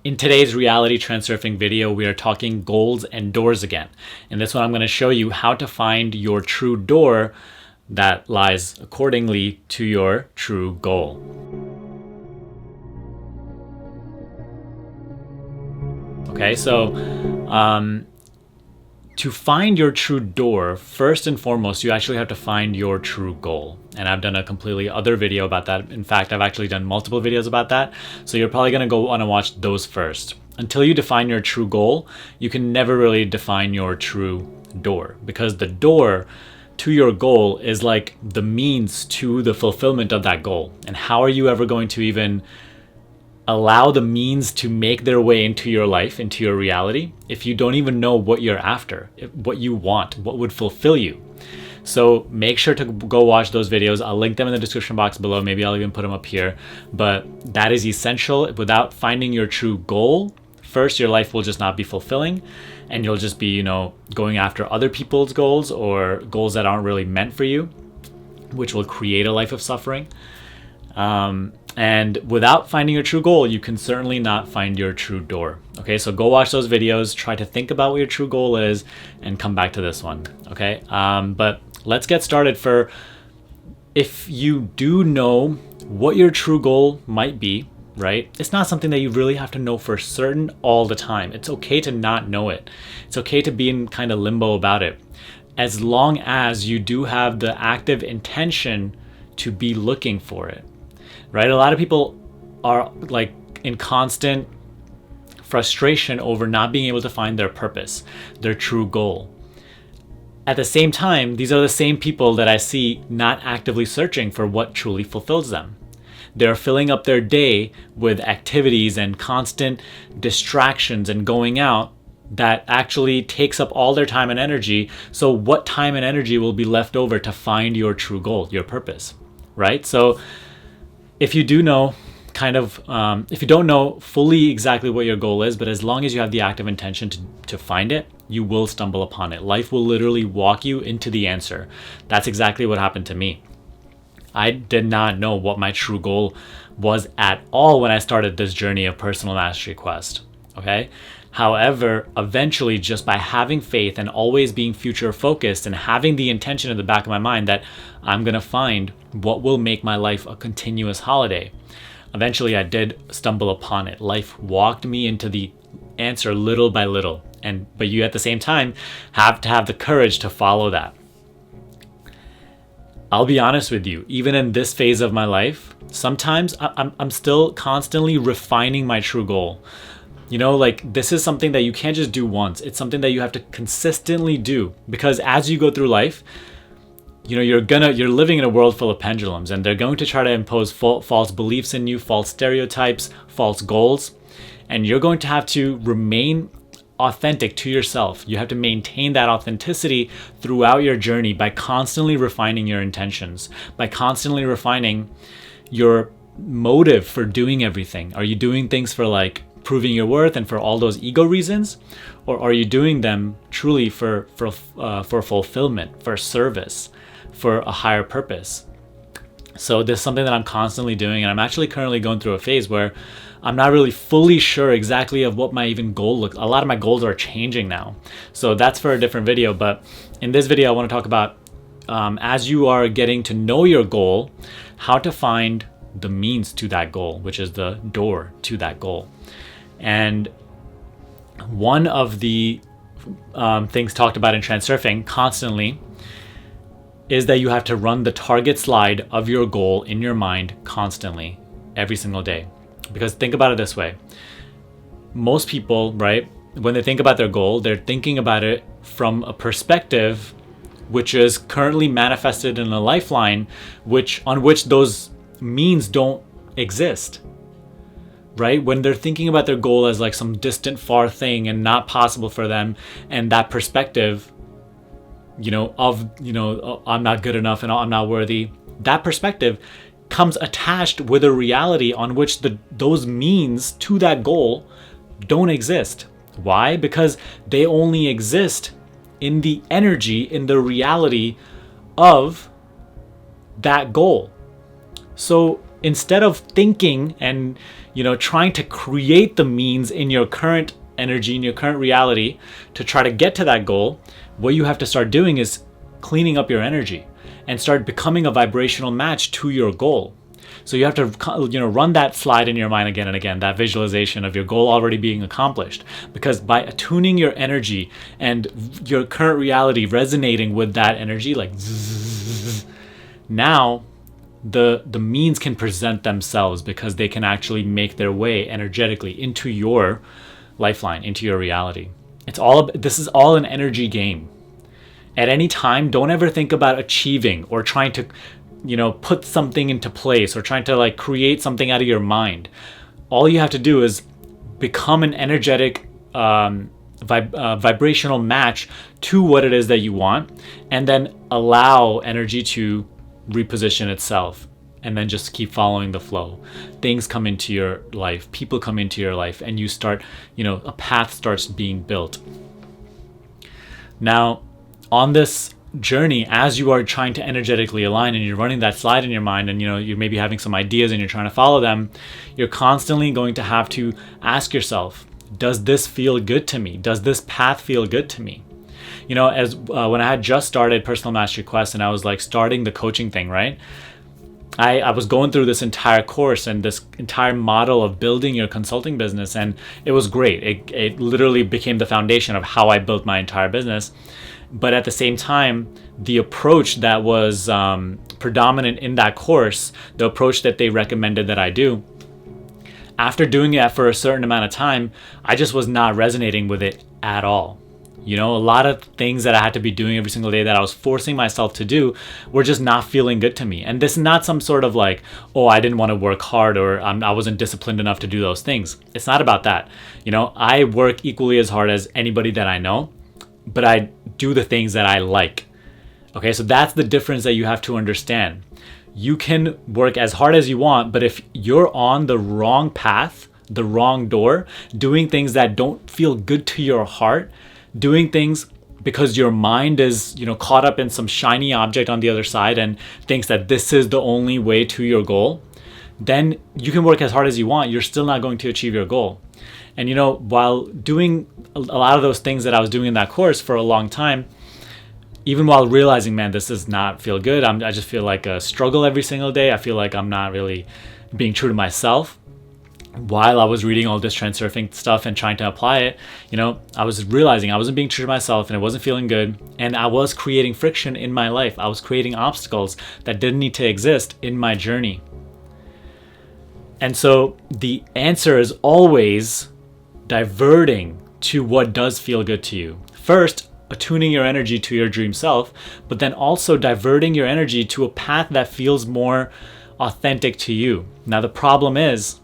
In today's Reality Transurfing video, we are talking goals and doors again. In this one, I'm going to show you how to find your true door that lies accordingly to your true goal. Okay, so to find your true door, first and foremost, you actually have to find your true goal. And I've done a completely other video about that. In fact, I've actually done multiple videos about that. So you're probably gonna want to watch those first. Until you define your true goal, you can never really define your true door, because the door to your goal is like the means to the fulfillment of that goal. And how are you ever going to even allow the means to make their way into your life, into your reality, if you don't even know what you're after, what you want, what would fulfill you? So make sure to go watch those videos. I'll link them in the description box below. Maybe I'll even put them up here. But that is essential. Without finding your true goal, first, your life will just not be fulfilling, and you'll just be, going after other people's goals or goals that aren't really meant for you, which will create a life of suffering. And without finding your true goal, you can certainly not find your true door. Okay, so go watch those videos, try to think about what your true goal is, and come back to this one. Okay, but let's get started. If you do know what your true goal might be, right? It's not something that you really have to know for certain all the time. It's okay to not know it. It's okay to be in kind of limbo about it, as long as you do have the active intention to be looking for it. Right? A lot of people are like in constant frustration over not being able to find their purpose, their true goal. At the same time, these are the same people that I see not actively searching for what truly fulfills them. They're filling up their day with activities and constant distractions and going out that actually takes up all their time and energy. So what time and energy will be left over to find your true goal, your purpose, right? So if you do know if you don't know fully exactly what your goal is, but as long as you have the active intention to find it, you will stumble upon it. Life will literally walk you into the answer. That's exactly what happened to me. I did not know what my true goal was at all when I started this journey of personal mastery quest. Okay? However, eventually, just by having faith and always being future focused and having the intention in the back of my mind that I'm going to find what will make my life a continuous holiday, eventually I did stumble upon it. Life walked me into the answer little by little. But you at the same time have to have the courage to follow that. I'll be honest with you, even in this phase of my life, sometimes I'm still constantly refining my true goal. This is something that you can't just do once. It's something that you have to consistently do, because as you go through life, you're living in a world full of pendulums, and they're going to try to impose false beliefs in you, false stereotypes, false goals, and you're going to have to remain authentic to yourself. You have to maintain that authenticity throughout your journey by constantly refining your intentions, by constantly refining your motive for doing everything. Are you doing things for proving your worth and for all those ego reasons, or are you doing them truly for fulfillment, for service, for a higher purpose? So this is something that I'm constantly doing, and I'm actually currently going through a phase where I'm not really fully sure exactly of what my even goal looks. A lot of my goals are changing now, so that's for a different video. But in this video, I want to talk about as you are getting to know your goal, how to find the means to that goal, which is the door to that goal. And one of the things talked about in transurfing constantly is that you have to run the target slide of your goal in your mind constantly, every single day. Because think about it this way. Most people, right, when they think about their goal, they're thinking about it from a perspective which is currently manifested in a lifeline on which those means don't exist. Right? When they're thinking about their goal as some distant, far thing and not possible for them, and that perspective, I'm not good enough and I'm not worthy, that perspective comes attached with a reality on which those means to that goal don't exist. Why? Because they only exist in the energy, in the reality of that goal. So instead of thinking and, trying to create the means in your current energy, in your current reality to try to get to that goal, what you have to start doing is cleaning up your energy and start becoming a vibrational match to your goal. So you have to, run that slide in your mind again and again, that visualization of your goal already being accomplished. Because by attuning your energy and your current reality resonating with that energy, like zzz, now the means can present themselves because they can actually make their way energetically into your lifeline, into your reality. This is all an energy game. At any time, don't ever think about achieving or trying to put something into place or trying to like create something out of your mind. All you have to do is become an energetic vibrational match to what it is that you want, and then allow energy to reposition itself, and then just keep following the flow. Things come into your life, people come into your life, and you start, a path starts being built. Now, on this journey, as you are trying to energetically align and you're running that slide in your mind, and you're maybe having some ideas and you're trying to follow them, you're constantly going to have to ask yourself, does this feel good to me? Does this path feel good to me? As when I had just started Personal Mastery Quest and I was like starting the coaching thing, right? I was going through this entire course and this entire model of building your consulting business, and it was great. It literally became the foundation of how I built my entire business. But at the same time, the approach that was predominant in that course, the approach that they recommended that I do, after doing it for a certain amount of time, I just was not resonating with it at all. A lot of things that I had to be doing every single day that I was forcing myself to do were just not feeling good to me. And this is not some sort of like, oh, I didn't want to work hard, or I wasn't disciplined enough to do those things. It's not about that. I work equally as hard as anybody that I know, but I do the things that I like. Okay, so that's the difference that you have to understand. You can work as hard as you want, but if you're on the wrong path, the wrong door, doing things that don't feel good to your heart, doing things because your mind is, caught up in some shiny object on the other side and thinks that this is the only way to your goal, then you can work as hard as you want. You're still not going to achieve your goal. And, while doing a lot of those things that I was doing in that course for a long time, even while realizing, man, this does not feel good. I just feel like a struggle every single day. I feel like I'm not really being true to myself. While I was reading all this transurfing stuff and trying to apply it, I was realizing I wasn't being true to myself and it wasn't feeling good. And I was creating friction in my life. I was creating obstacles that didn't need to exist in my journey. And so the answer is always diverting to what does feel good to you. First, attuning your energy to your dream self, but then also diverting your energy to a path that feels more authentic to you. Now, the problem is,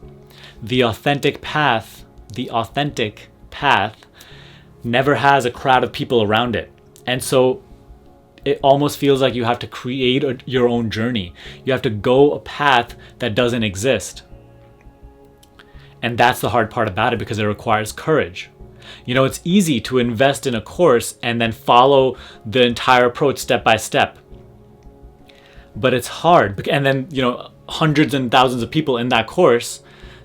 the authentic path never has a crowd of people around it. And so it almost feels like you have to create your own journey. You have to go a path that doesn't exist. And that's the hard part about it, because it requires courage. It's easy to invest in a course and then follow the entire approach step by step. But it's hard. And then, hundreds and thousands of people in that course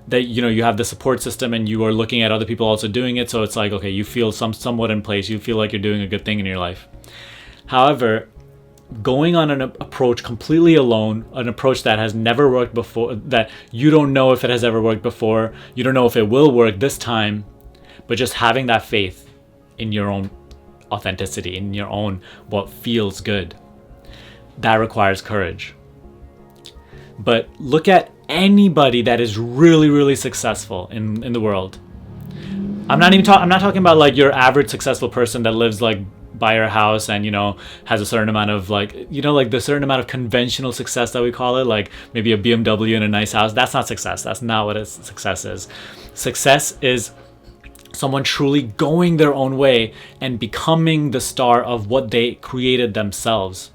that, you have the support system and you are looking at other people also doing it. So it's like, okay, you feel somewhat in place. You feel like you're doing a good thing in your life. However, going on an approach completely alone, an approach that has never worked before, that you don't know if it has ever worked before, you don't know if it will work this time, but just having that faith in your own authenticity, in your own what feels good, that requires courage. But look at anybody that is really, really successful in the world. I'm not talking about like your average successful person that lives like by your house and has a certain amount of like the certain amount of conventional success that we call it, like maybe a BMW and a nice house. That's not success. That's not what success is. Success is someone truly going their own way and becoming the star of what they created themselves.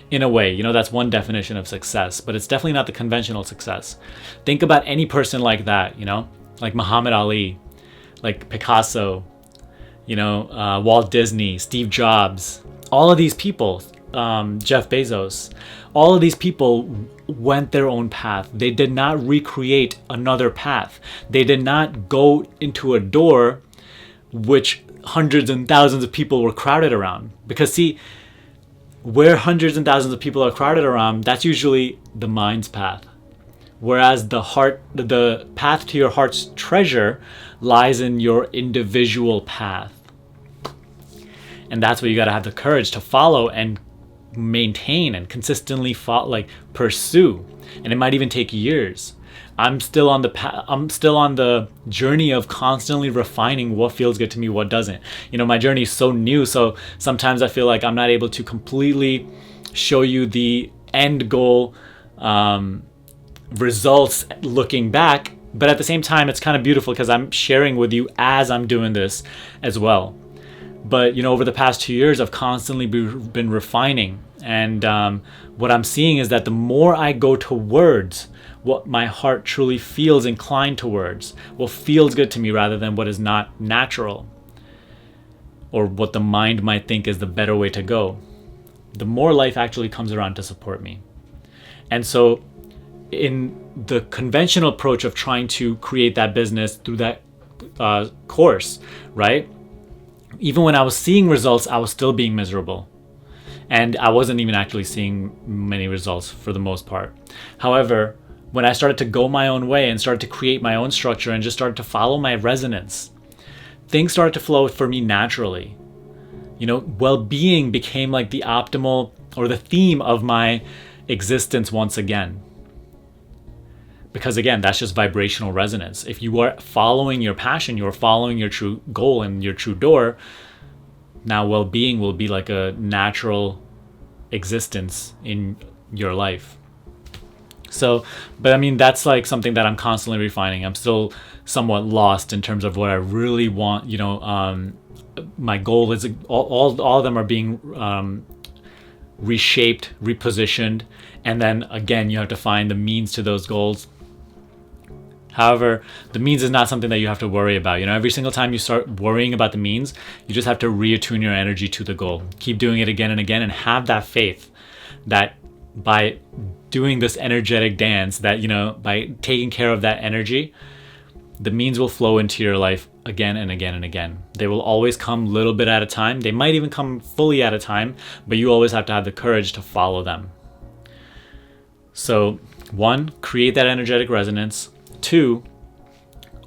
In a way, that's one definition of success, but it's definitely not the conventional success. Think about any person like that, like Muhammad Ali, like Picasso, Walt Disney, Steve Jobs. All of these people, Jeff Bezos. All of these people went their own path. They did not recreate another path. They did not go into a door which hundreds and thousands of people were crowded around. Because see, where hundreds and thousands of people are crowded around, that's usually the mind's path. Whereas the path to your heart's treasure lies in your individual path. And that's what you got to have the courage to follow and maintain and consistently pursue. And it might even take years. I'm still on the journey of constantly refining what feels good to me, what doesn't. My journey is so new, so sometimes I feel like I'm not able to completely show you the end goal results looking back, but at the same time it's kind of beautiful because I'm sharing with you as I'm doing this as well. But over the past 2 years I've constantly been refining, and what I'm seeing is that the more I go towards what my heart truly feels inclined towards, what feels good to me rather than what is not natural or what the mind might think is the better way to go, the more life actually comes around to support me. And so in the conventional approach of trying to create that business through that course, right? Even when I was seeing results, I was still being miserable. And I wasn't even actually seeing many results for the most part. However, when I started to go my own way and started to create my own structure and just started to follow my resonance, things started to flow for me naturally. Well-being became like the optimal or the theme of my existence once again. Because again, that's just vibrational resonance. If you are following your passion, you're following your true goal and your true door, now well-being will be like a natural existence in your life. So, but I mean, that's like something that I'm constantly refining. I'm still somewhat lost in terms of what I really want. My goal is all of them are being reshaped, repositioned, and then again, you have to find the means to those goals. However, the means is not something that you have to worry about. Every single time you start worrying about the means, you just have to reattune your energy to the goal. Keep doing it again and again, and have that faith that by doing this energetic dance, that by taking care of that energy, the means will flow into your life again and again and again. They will always come a little bit at a time. They might even come fully at a time, but you always have to have the courage to follow them. So 1, create that energetic resonance. 2,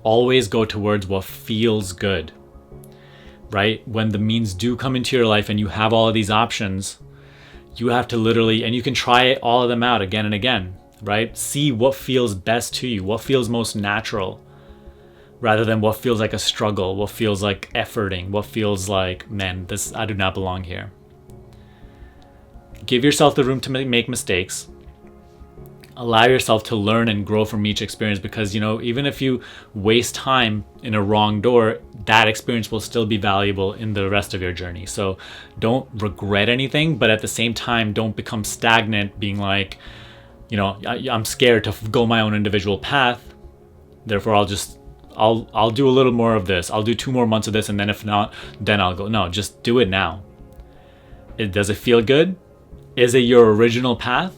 always go towards what feels good, right? When the means do come into your life and you have all of these options, you have to literally, and you can try all of them out again and again, right? See what feels best to you, what feels most natural, rather than what feels like a struggle, what feels like efforting, what feels like, man, I do not belong here. Give yourself the room to make mistakes. Allow yourself to learn and grow from each experience, because even if you waste time in a wrong door, that experience will still be valuable in the rest of your journey. So don't regret anything, but at the same time, don't become stagnant being like, I'm scared to go my own individual path, therefore I'll do a little more of this, I'll do 2 more months of this, and then if not, then I'll go. No, just do it now. Does it feel good? Is it your original path?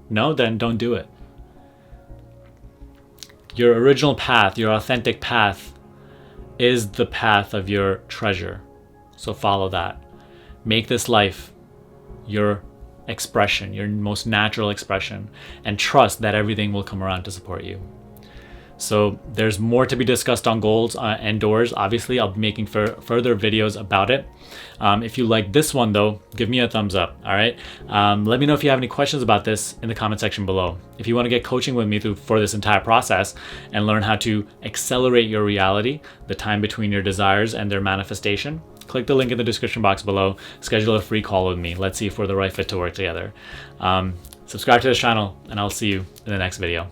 No, then don't do it. Your original path, your authentic path, is the path of your treasure. So follow that. Make this life your expression, your most natural expression, and trust that everything will come around to support you. So there's more to be discussed on goals and doors. Obviously, I'll be making further videos about it. If you like this one though, give me a thumbs up, all right? Let me know if you have any questions about this in the comment section below. If you want to get coaching with me for this entire process and learn how to accelerate your reality, the time between your desires and their manifestation, click the link in the description box below, schedule a free call with me. Let's see if we're the right fit to work together. Subscribe to this channel, and I'll see you in the next video.